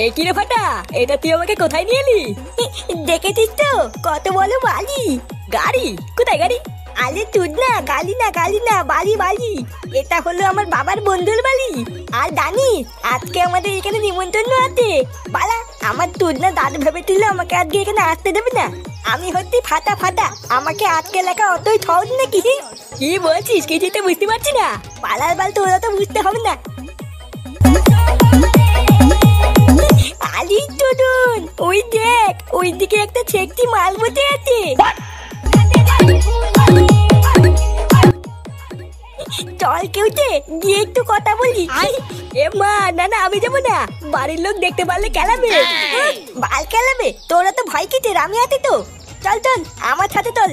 এ কি রে ফাটা, এটা তুই আমাকে কোথায় নিয়ে এলি? দেখেছিস তো কত বলো বালি। গাড়ি? কোথায় গাড়ি? আরে তুই না, গালি না গালি না, বালি বালি। এটা হলো আমার বাবার বন্ধুর বাড়ি। আর জানিস আজকে আমাদের এখানে নিমন্ত্রণ আছে। বালা, আমার তুই না দাদু ভেবেছিল আমাকে আজকে এখানে আসতে দেবে না। আমি হচ্ছি ফাটা ফাটা, আমাকে আজকে লেখা অতই সহজ নাকি? কি বলছিস? কিছুই তো বুঝতে পারছি না। পালার বাল তোরা তো বুঝতে হবে না। আলি টুডুন, ওই দেখ, ওই দিকে একটা ছেকটি মাল বসে আছে। চল কেউতে গিয়ে একটু কথা বলি। এ মা, না না, আমি যাবো না। বাড়ির লোক দেখতে পারলে কেলাবে। বাল খেলাবে? তোরা তো ভয় কিসের? আমি আছি তো। চল চল আমার সাথে চল।